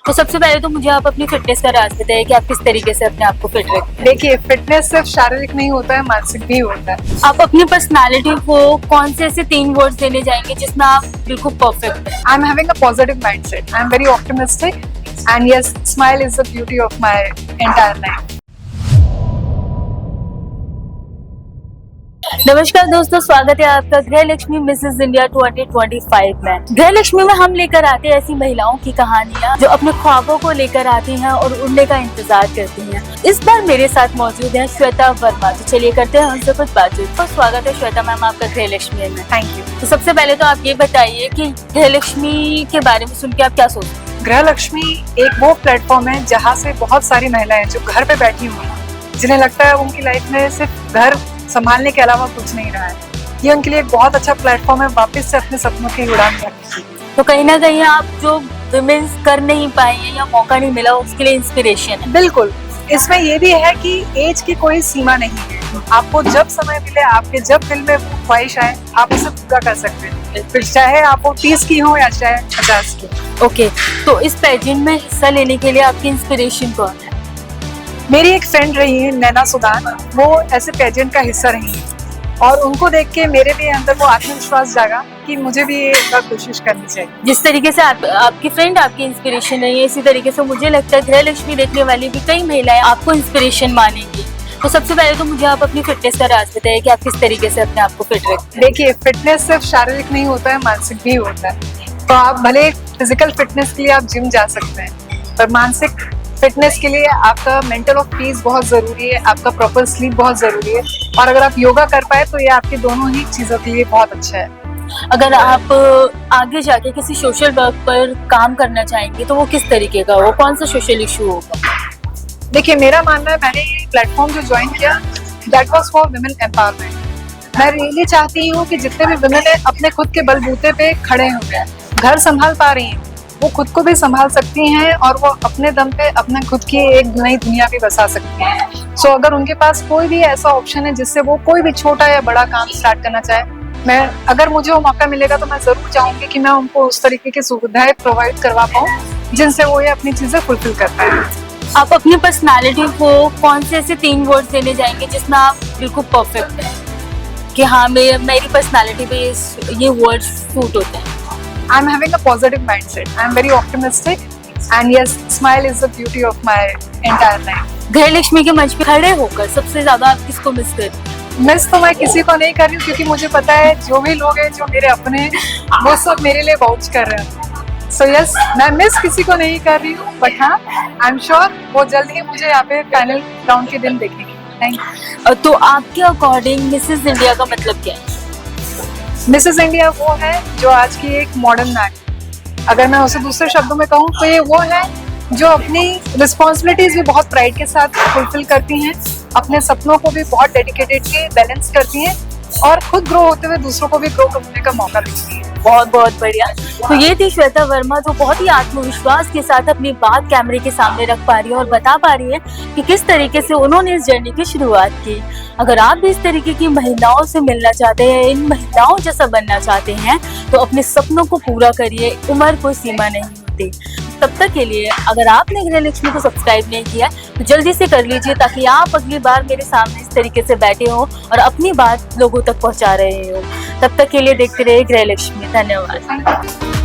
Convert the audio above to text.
तो सबसे पहले तो मुझे आप अपनी फिटनेस का राज बताइए कि आप किस तरीके से अपने आप को फिट रखते हैं। देखिए, फिटनेस सिर्फ शारीरिक नहीं होता है, मानसिक भी होता है। आप अपनी पर्सनालिटी को कौन से ऐसे 3 वर्ड्स देने जाएंगे जिसमें आप बिल्कुल परफेक्ट हैं? I am having a positive mindset, I am very optimistic and yes, smile is the beauty of my entire life. नमस्कार दोस्तों, स्वागत है आपका गृह लक्ष्मी मिसेस इंडिया 2025 में। गृह लक्ष्मी में हम लेकर आते हैं ऐसी महिलाओं की कहानियां जो अपने ख्वाबों को लेकर आती हैं और उड़ने का इंतजार करती हैं। इस बार मेरे साथ मौजूद है श्वेता वर्मा। तो चलिए करते हैं उनसे कुछ बातचीत। तो स्वागत है श्वेता मैम आपका गृह लक्ष्मी में। Thank you. तो सबसे पहले तो आप ये बताइए कि गृह लक्ष्मी के बारे में सुन के आप क्या सोचते हैं? गृह लक्ष्मी एक वो प्लेटफॉर्म है जहाँ से बहुत सारी महिलाएं जो घर पे बैठी हुई हैं, जिन्हें लगता है उनकी लाइफ में सिर्फ घर संभालने के अलावा कुछ नहीं रहा है, ये उनके लिए एक बहुत अच्छा प्लेटफॉर्म है वापस से अपने सपनों की उड़ान भरने की। तो कहीं ना कहीं आप जो विमेंस कर नहीं पाई हैं या मौका नहीं मिला उसके लिए इंस्पिरेशन है। बिल्कुल, इसमें ये भी है कि एज की कोई सीमा नहीं है। आपको जब समय मिले, आपके जब दिल में वो ख्वाहिश आए, आप उसे पूरा कर सकते हैं, फिर चाहे आप वो 30 की हो या चाहे 50 की। ओके, तो इस पेजेंट में हिस्सा लेने के लिए आपकी इंस्पिरेशन कौन है? मेरी एक फ्रेंड रही है नैना सुदान, वो ऐसे पेजेंट का हिस्सा रही है और उनको देख के मेरे भी अंदर वो आत्मविश्वास जागा कि मुझे भी ये एक बार कोशिश करनी चाहिए। जिस तरीके से आपकी फ्रेंड आपकी इंस्पिरेशन रही है, इसी तरीके से मुझे लगता है गृह लक्ष्मी देखने वाली भी कई महिलाएं आपको इंस्पिरेशन मानेंगी। तो सबसे पहले तो मुझे आप अपनी फिटनेस का राज बताइए कि आप किस तरीके से अपने आप को फिट रखते हैं। देखिए, फिटनेस सिर्फ शारीरिक नहीं होता है, मानसिक भी होता है। तो आप भले फिजिकल फिटनेस के लिए आप जिम जा सकते हैं, पर मानसिक फिटनेस के लिए आपका मेंटल ऑफ पीस बहुत जरूरी है, आपका प्रॉपर स्लीप बहुत जरूरी है, और अगर आप योगा कर पाए तो ये आपकी दोनों ही चीजों के लिए बहुत अच्छा है। अगर आप आगे जाके किसी सोशल वर्क पर काम करना चाहेंगे तो वो किस तरीके का हो, कौन सा सोशल इशू होगा? देखिए, मेरा मानना है, मैंने ये प्लेटफॉर्म जो ज्वाइन किया that was for women empowerment. मैं रियली चाहती हूँ कि जितने भी वुमेन है अपने खुद के बलबूते पे खड़े हो गए, घर संभाल पा रही हैं, वो खुद को भी संभाल सकती हैं और वो अपने दम पे अपने खुद की एक नई दुनिया भी बसा सकती हैं। सो अगर उनके पास कोई भी ऐसा ऑप्शन है जिससे वो कोई भी छोटा या बड़ा काम स्टार्ट करना चाहे, अगर मुझे वो मौका मिलेगा तो मैं जरूर चाहूंगी कि मैं उनको उस तरीके की सुविधाएं प्रोवाइड करवा पाऊँ जिनसे वो ये अपनी चीजें फुलफिल कर पाए। आप अपनी पर्सनालिटी को कौन से ऐसे 3 वर्ड्स देने जाएंगे जिसमें आप बिल्कुल परफेक्ट हैं कि हाँ मेरी पर्सनालिटी पे ये वर्ड्स सूट होते हैं? I am having a positive mindset. I am very optimistic, and yes, smile is the beauty of my entire life. गृह लक्ष्मी के मंच पे खड़े होकर सबसे ज्यादा आप किसको मिस करते हैं? मिस तो मैं किसी को नहीं कर रही हूँ, क्योंकि मुझे पता है जो भी लोग हैं जो मेरे अपने हैं वो सब मेरे लिए वाउच कर रहे हैं। सो यस, मैं मिस किसी को नहीं कर रही हूँ, बट हाँ, आई एम श्योर वो जल्द ही मुझे यहाँ पे फाइनल राउंड के दिन देखेंगे। Thank you. तो आपके अकॉर्डिंग मिसेस इंडिया का मतलब क्या है? मिसेस इंडिया वो है जो आज की एक मॉडर्न नारी, अगर मैं उसे दूसरे शब्दों में कहूँ तो ये वो है जो अपनी रिस्पॉन्सिबिलिटीज भी बहुत प्राइड के साथ फुलफिल करती हैं, अपने सपनों को भी बहुत डेडिकेटेडली बैलेंस करती हैं और खुद ग्रो होते हुए दूसरों को भी ग्रो करने का मौका देती हैं। बहुत बहुत बढ़िया। तो ये थी श्वेता वर्मा जो बहुत ही आत्मविश्वास के साथ अपनी बात कैमरे के सामने रख पा रही है और बता पा रही है कि किस तरीके से उन्होंने इस जर्नी की शुरुआत की। अगर आप भी इस तरीके की महिलाओं से मिलना चाहते हैं, इन महिलाओं जैसा बनना चाहते हैं, तो अपने सपनों को पूरा करिए, उम्र कोई सीमा नहीं होती। तब तक के लिए अगर आपने गृह लक्ष्मी को सब्सक्राइब नहीं किया तो जल्दी से कर लीजिए, ताकि आप अगली बार मेरे सामने इस तरीके से बैठे हो और अपनी बात लोगों तक पहुंचा रहे हो। तब तक के लिए देखते रहिए गृह लक्ष्मी। धन्यवाद।